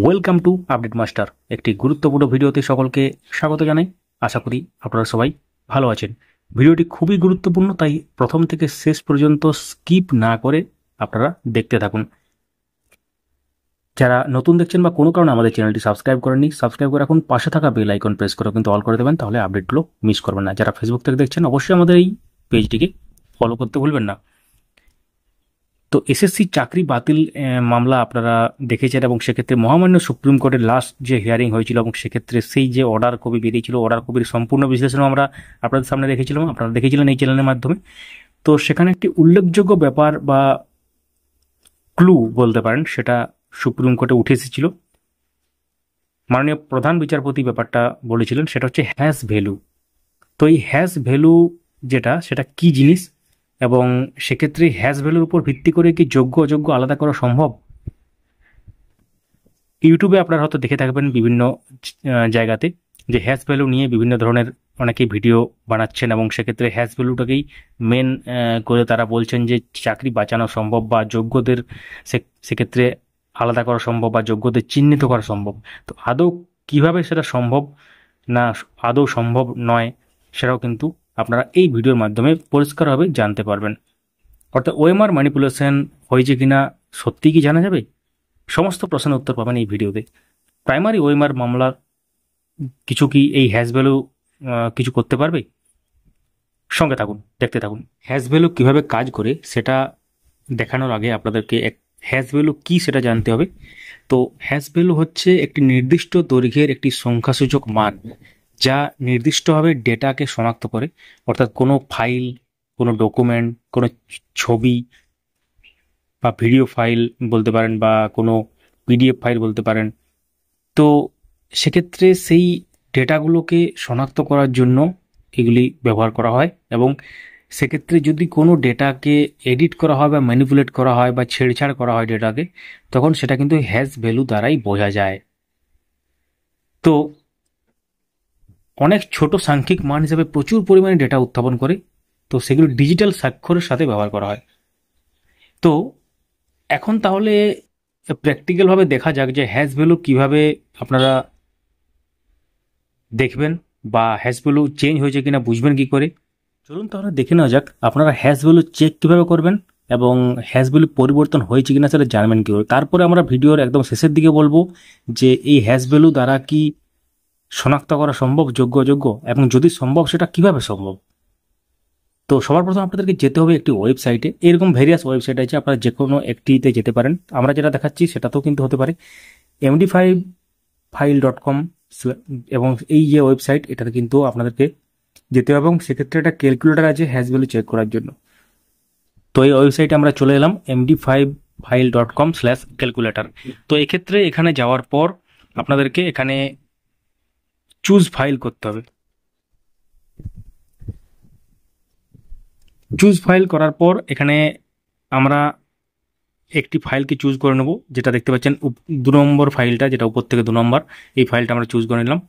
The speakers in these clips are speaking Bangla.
Welcome to update master. একটি গুরুত্বপূর্ণ ভিডিওতে সকলকে স্বাগত জানাই। আশা করি আপনারা সবাই ভালো আছেন। ভিডিওটি খুবই গুরুত্বপূর্ণ, তাই প্রথম থেকে শেষ পর্যন্ত স্কিপ না করে আপনারা দেখতে থাকুন। যারা নতুন দেখছেন বা কোনো কারণে আমাদের চ্যানেলটি সাবস্ক্রাইব করেননি, সাবস্ক্রাইব করে রাখুন। পাশে থাকা বেল আইকন প্রেস করে কিন্তু অল করে দেবেন, তাহলে আপডেটগুলো মিস করবেন না। যারা ফেসবুক থেকে দেখছেন অবশ্যই আমাদের এই পেজটিকে ফলো করতে ভুলবেন না। তো এসএসসি চাকরি বাতিল মামলা আপনারা দেখেছেন, এবং সেক্ষেত্রে মহামান্য সুপ্রিম কোর্টের লাস্ট যে হিয়ারিং হয়েছিল এবং সেক্ষেত্রে সেই যে অর্ডার কপি বেরিয়েছিল, অর্ডার কপির সম্পূর্ণ বিশ্লেষণ আমরা আপনাদের সামনে রেখেছিলাম, আপনারা দেখেছিলেন এই চ্যানেলের মাধ্যমে। তো সেখানে একটি উল্লেখযোগ্য ব্যাপার বা ক্লু বলতে পারেন, সেটা সুপ্রিম কোর্টে উঠে এসেছিল। মাননীয় প্রধান বিচারপতি ব্যাপারটা বলেছিলেন, সেটা হচ্ছে হ্যাশ ভ্যালু। তো এই হ্যাশ ভ্যালু যেটা, সেটা কি জিনিস, এবং সেক্ষেত্রে হ্যাশ ভ্যালুর উপর ভিত্তি করে কি যোগ্য অযোগ্য আলাদা করা সম্ভব? ইউটিউবে আপনারা হয়তো দেখে থাকবেন বিভিন্ন জায়গাতে যে হ্যাশ ভ্যালু নিয়ে বিভিন্ন ধরনের অনেকেই ভিডিও বানাচ্ছেন, এবং সেক্ষেত্রে হ্যাশ ভ্যালুটাকেই মেন করে তারা বলছেন যে চাকরি বাঁচানো সম্ভব বা যোগ্যদের সেক্ষেত্রে আলাদা করা সম্ভব বা যোগ্যদের চিহ্নিত করা সম্ভব। তো আদৌ কিভাবে সেটা সম্ভব না আদৌ সম্ভব নয়, সেটাও কিন্তু আপনারা এই ভিডিওর মাধ্যমে পরিষ্কারভাবে জানতে পারবেন। অর্থাৎ ওএমআর ম্যানিপুলেশন হয়েছে কিনা সত্যি কি জানা যাবে? সমস্ত প্রশ্নের উত্তর পাবেন এই ভিডিওতে। প্রাইমারি ওএমআর মামলার কিছু কি এই হ্যাশ ভ্যালু কিছু করতে পারবে? সঙ্গে থাকুন, দেখতে থাকুন। হ্যাশ ভ্যালু কীভাবে কাজ করে সেটা দেখানোর আগে আপনাদেরকে হ্যাশ ভ্যালু কী সেটা জানতে হবে। তো হ্যাশ ভ্যালু হচ্ছে একটি নির্দিষ্ট দৈর্ঘ্যের একটি সংখ্যাসূচক মান, যা নির্দিষ্টভাবে ডেটাকে শনাক্ত করে। অর্থাৎ কোনো ফাইল, কোনো ডকুমেন্ট, কোনো ছবি বা ভিডিও ফাইল বলতে পারেন, বা কোনো পিডিএফ ফাইল বলতে পারেন। তো সেক্ষেত্রে সেই ডেটাগুলোকে শনাক্ত করার জন্য এগুলি ব্যবহার করা হয়, এবং সেক্ষেত্রে যদি কোনো ডেটাকে এডিট করা হয় বা ম্যানিপুলেট করা হয় বা ছেড়ছাড় করা হয় ডেটাকে, তখন সেটা কিন্তু হ্যাশ ভ্যালু দ্বারাই বোঝা যায়। তো অনেক ছোট সাংখ্যিক মান হিসেবে প্রচুর পরিমাণে ডেটা উত্থাপন করে, তো সেগুলো ডিজিটাল স্বাক্ষরের সাথে ব্যবহার করা হয়। তো এখন তাহলে প্র্যাকটিক্যালভাবে দেখা যাক যে হ্যাশ ভ্যালু কীভাবে আপনারা দেখবেন, বা হ্যাশ ভ্যালু চেঞ্জ হয়েছে কিনা বুঝবেন কি করে। চলুন তাহলে দেখে নেওয়া যাক আপনারা হ্যাশ ভ্যালু চেক কীভাবে করবেন, এবং হ্যাশ ভ্যালু পরিবর্তন হয়েছে কিনা সেটা জানবেন কীভাবে। তারপরে আমরা ভিডিওর একদম শেষের দিকে বলবো যে এই হ্যাশ ভ্যালু দ্বারা কি শনাক্ত করা সম্ভব যোগ্য অযোগ্য, এবং যদি সম্ভব সেটা কিভাবে সম্ভব। তো সবার প্রথম আপনাদেরকে যেতে হবে একটি ওয়েবসাইটে। এরকম ভেরিয়াস ওয়েবসাইট আছে, আপনারা যে কোনো একটিতে যেতে পারেন। আমরা যেটা দেখাচ্ছি সেটাতেও কিন্তু হতে পারে, md5file.com। এবং এই যে ওয়েবসাইট, এটাতে কিন্তু আপনাদেরকে যেতে হবে, এবং সেক্ষেত্রে একটা ক্যালকুলেটার আছে হ্যাশ ভ্যালু চেক করার জন্য। তো এই ওয়েবসাইটে আমরা চলে এলাম, md5file.com/ক্যালকুলেটার। তো এক্ষেত্রে এখানে যাওয়ার পর আপনাদেরকে এখানে চুজ ফাইল করতে হবে। চুজ ফাইল করার পর এখানে আমরা একটি ফাইলকে চুজ করে নেব, যেটা দেখতে পাচ্ছেন 2 নম্বর ফাইলটা, যেটা উপর থেকে 2 নম্বর, এই ফাইলটা আমরা চুজ করে নিলাম।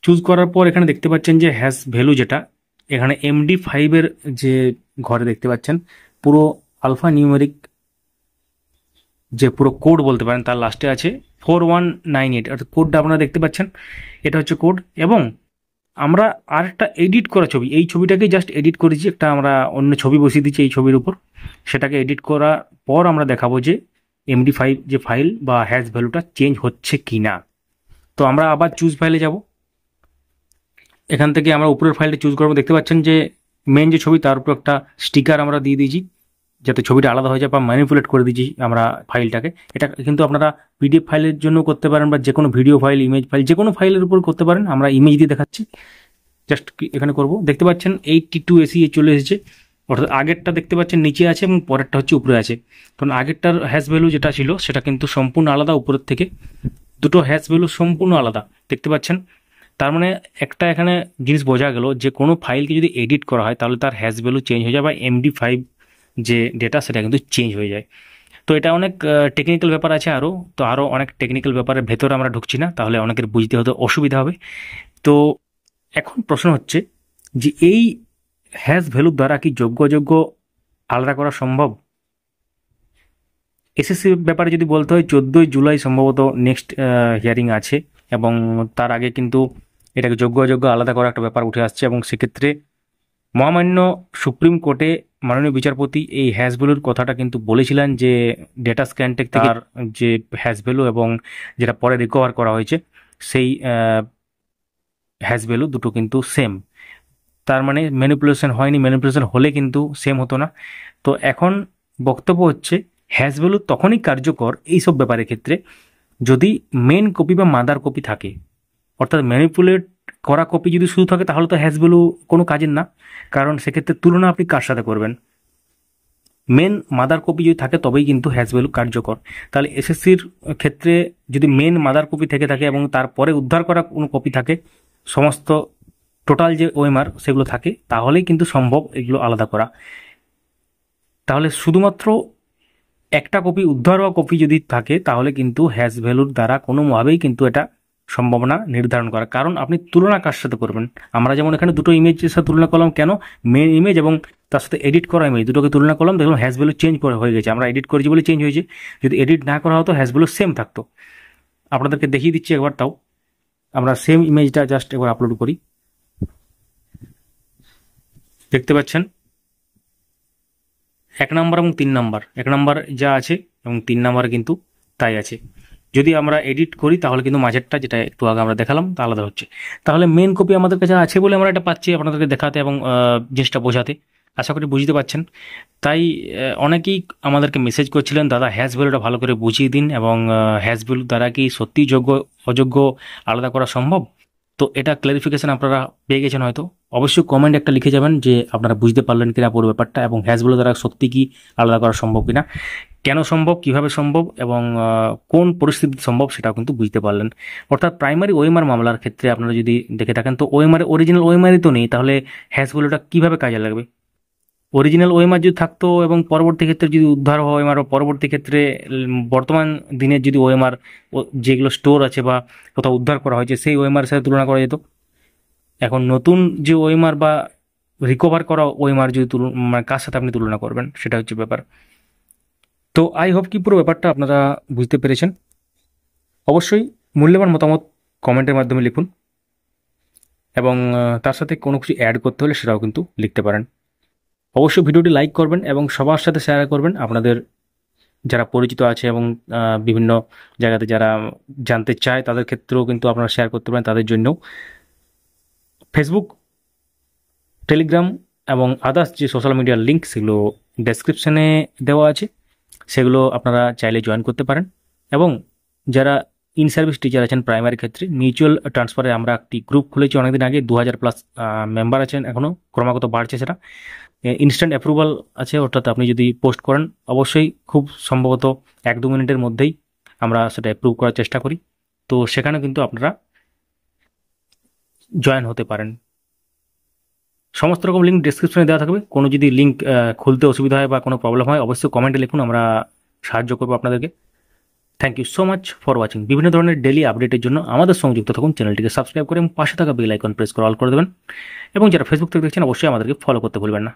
চুজ করার পর এখানে দেখতে পাচ্ছেন যে হ্যাশ ভ্যালু যেটা, এখানে MD5-এর যে ঘরে দেখতে পাচ্ছেন পুরো আলফা নিউমেরিক যে পুরো কোড বলতে পারেন, তার লাস্টে আছে 4198, অর্থাৎ কোডটা আপনারা দেখতে পাচ্ছেন, এটা হচ্ছে কোড। এবং আমরা আর একটা এডিট করা ছবি, এই ছবিটাকে জাস্ট এডিট করেছি, একটা আমরা অন্য ছবি বসিয়ে দিচ্ছি এই ছবির উপর। সেটাকে এডিট করার পর আমরা দেখাবো যে MD5 যে ফাইল বা হ্যাশ ভ্যালুটা চেঞ্জ হচ্ছে কি না। তো আমরা আবার চুজ ফাইলে যাব। এখান থেকে আমরা উপরের ফাইলটা চুজ করবো। দেখতে পাচ্ছেন যে মেন যে ছবি, তার উপর একটা স্টিকার আমরা দিয়ে দিয়েছি, যাতে ছবিটা আলাদা হয়ে যায়, বা ম্যানিপুলেট করে দিয়েছি আমরা ফাইলটাকে। এটা কিন্তু আপনারা পিডিএফ ফাইলের জন্য করতে পারেন, বা যে কোনো ভিডিও ফাইল, ইমেজ ফাইল, যে কোনো ফাইলের উপর করতে পারেন। আমরা ইমেজ দিয়ে দেখাচ্ছি, জাস্ট এখানে করব। দেখতে পাচ্ছেন 82 এসি চলে এসেছে, অর্থাৎ আগেরটা দেখতে পাচ্ছেন নিচে আছে এবং পরেরটা হচ্ছে উপরে আছে। কারণ আগেরটার হ্যাশ ভ্যালু যেটা ছিল সেটা কিন্তু সম্পূর্ণ আলাদা, উপরের থেকে দুটো হ্যাশ ভ্যালু সম্পূর্ণ আলাদা দেখতে পাচ্ছেন। তার মানে একটা এখানে জিনিস বোঝা গেল যে কোনো ফাইলকে যদি এডিট করা হয় তাহলে তার হ্যাশ ভ্যালু চেঞ্জ হয়ে যায়, বা MD5 যে ডেটা সেটা কিন্তু চেঞ্জ হয়ে যায়। তো এটা অনেক টেকনিক্যাল ব্যাপার আছে আরও, তো আরও অনেক টেকনিক্যাল ব্যাপারের ভেতরে আমরা ঢুকছি না, তাহলে অনেকের বুঝতে হতে অসুবিধা হবে। তো এখন প্রশ্ন হচ্ছে যে এই হ্যাশ ভ্যালুর দ্বারা কি যোগ্য অযোগ্য আলাদা করা সম্ভব? এসএসসি ব্যাপারে যদি বলতে হয় 14ই জুলাই সম্ভবত নেক্সট হিয়ারিং আছে, এবং তার আগে কিন্তু এটাকে যোগ্য অযোগ্য আলাদা করা একটা ব্যাপার উঠে আসছে, এবং সেক্ষেত্রে মহামান্য সুপ্রিম কোর্টে মাননীয় বিচারপতি এই হ্যাশ ভ্যালুর কথাটা কিন্তু বলেছিলেন যে ডেটা স্ক্যানটেক থেকে তার যে হ্যাশ ভ্যালু এবং যেটা পরে রিকভার করা হয়েছে সেই হ্যাশ ভ্যালু দুটো কিন্তু সেম। তার মানে ম্যানিপুলেশন হয়নি, ম্যানিপুলেশন হলে কিন্তু সেম হতো না। তো এখন বক্তব্য হচ্ছে হ্যাশ ভ্যালু তখনই কার্যকর এইসব ব্যাপারের ক্ষেত্রে যদি মেন কপি বা মাদার কপি থাকে, অর্থাৎ ম্যানিপুলেট করা কপি যদি শুধু থাকে তাহলে তো হ্যাশ ভ্যালু কোনো কাজের না, কারণ সেক্ষেত্রে তুলনা আপনি কার সাথে করবেন। মেন মাদার কপি যদি থাকে তবেই কিন্তু হ্যাশ ভ্যালু কার্যকর। তাহলে এসএসসির ক্ষেত্রে যদি মেন মাদার কপি থেকে থাকে এবং তারপরে উদ্ধার করা কোনো কপি থাকে, সমস্ত টোটাল যে ওএমআর সেগুলো থাকে, তাহলেই কিন্তু সম্ভব এগুলো আলাদা করা। তাহলে শুধুমাত্র একটা কপি উদ্ধার হওয়া কপি যদি থাকে তাহলে কিন্তু হ্যাশ ভ্যালুর দ্বারা কোনোভাবেই কিন্তু এটা সম্ভাবনা নির্ধারণ করা, কারণ আপনি তুলনা কার সাথে করবেন। আমরা যেমন এখানে দুটো ইমেজের সাথে তুলনা করলাম, কেন মেন ইমেজ এবং তার সাথে এডিট করা ইমেজ দুটোকে তুলনা করলাম, দেখলাম হ্যাশ ভ্যালু চেঞ্জ করে হয়ে গেছে, আমরা এডিট করেছি বলে চেঞ্জ হয়েছে। যদি এডিট না করা হতো হ্যাশ ভ্যালু সেম থাকতো। আপনাদেরকে দেখিয়ে দিচ্ছি একবার, তাও আমরা সেম ইমেজটা জাস্ট একবার আপলোড করি। দেখতে পাচ্ছেন 1 নম্বর এবং 3 নম্বর, 1 নম্বর যা আছে এবং 3 নম্বরে কিন্তু তাই আছে। যদি আমরা এডিট করি তাহলে কিন্তু মাঝেরটা যেটা একটু আগে আমরা দেখালাম তা আলাদা হচ্ছে। তাহলে মেন কপি আমাদের কাছে আছে বলে আমরা এটা পাচ্ছি আপনাদেরকে দেখাতে এবং জিনিসটা বোঝাতে। আশা করি বুঝতে পারছেন। তাই অনেকেই আমাদেরকে মেসেজ করছিলেন, দাদা হ্যাশ ভ্যালুটা ভালো করে বুঝিয়ে দিন, এবং হ্যাশ ভ্যালু দ্বারা কি সত্যিই যোগ্য অযোগ্য আলাদা করা সম্ভব। তো এটা ক্লারিফিকেশন আপনারা পেয়ে গেছেন হয়তো। অবশ্যই কমেন্ট একটা লিখে যাবেন যে আপনারা বুঝতে পারলেন কিনা পুরো ব্যাপারটা, এবং হ্যাশ ভ্যালু দ্বারা সত্যি কি আলাদা করা সম্ভব কিনা, কেন সম্ভব, কিভাবে সম্ভব, এবং কোন পরিস্থিতিতে সম্ভব সেটাও কিন্তু বুঝতে পারলেন। অর্থাৎ প্রাইমারি ওএমআর মামলার ক্ষেত্রে আপনারা যদি দেখে থাকেন তো ওএমআর অরিজিনাল ওএমআরই তো নেই, তাহলে হ্যাশ ভ্যালুটা কীভাবে কাজে লাগবে। অরিজিনাল ওএমআর যদি থাকতো এবং পরবর্তী ক্ষেত্রে যদি উদ্ধার হয় ওএমআর, পরবর্তী ক্ষেত্রে বর্তমান দিনের যদি ওএমআর যেগুলো স্টোর আছে বা কোথাও উদ্ধার করা হয়েছে সেই ওএমআর সাথে তুলনা করা যেত। এখন নতুন যে ওএমআর বা রিকভার করা ওএমআর যদি মানে কার সাথে আপনি তুলনা করবেন, সেটা হচ্ছে ব্যাপার। তো আই হোপ কি পুরো ব্যাপারটা আপনারা বুঝতে পেরেছেন। অবশ্যই মূল্যবান মতামত কমেন্টের মাধ্যমে লিখুন, এবং তার সাথে কোনো কিছু অ্যাড করতে হলে সেটাও কিন্তু লিখতে পারেন। অবশ্যই ভিডিওটি লাইক করবেন এবং সবার সাথে শেয়ার করবেন, আপনাদের যারা পরিচিত আছে এবং বিভিন্ন জায়গাতে যারা জানতে চায় তাদের ক্ষেত্রেও কিন্তু আপনারা শেয়ার করতে পারেন, তাদের জন্যও। ফেসবুক, টেলিগ্রাম এবং আদার্স যে সোশ্যাল মিডিয়ার লিঙ্ক সেগুলো ডেসক্রিপশনে দেওয়া আছে, সেগুলো আপনারা চাইলে জয়েন করতে পারেন। এবং যারা ইন সার্ভিস টিচার আছেন প্রাইমারি ক্ষেত্রে, মিউচুয়াল ট্রান্সফারে আমরা একটি গ্রুপ খুলেছি অনেকদিন আগে, 2000+ মেম্বার আছেন, এখনও ক্রমাগত বাড়ছে সেটা। ইনস্ট্যান্ট অ্যাপ্রুভাল আছে, অর্থাৎ আপনি যদি পোস্ট করেন অবশ্যই খুব সম্ভবত 1-2 মিনিটের মধ্যেই আমরা সেটা অ্যাপ্রুভ করার চেষ্টা করি। তো সেখানে কিন্তু আপনারা জয়েন হতে পারেন। সমস্ত রকম লিঙ্ক ডেসক্রিপশনে দেওয়া থাকবে। কোনো যদি লিঙ্ক খুলতে অসুবিধা হয় বা কোনো প্রবলেম হয় অবশ্যই কমেন্টে লিখুন, আমরা সাহায্য করবো আপনাদেরকে। Thank you so much for watching. বিভিন্ন ধরনের ডেলি আপডেটের জন্য আমাদের সঙ্গে যুক্ত থাকুন, চ্যানেলটিকে সাবস্ক্রাইব করে এবং পাশে থাকা বেল আইকন প্রেস করে অল করে দেবেন। এবং যারা ফেসবুক থেকে দেখছেন অবশ্যই আমাদেরকে ফলো করতে ভুলবেন না।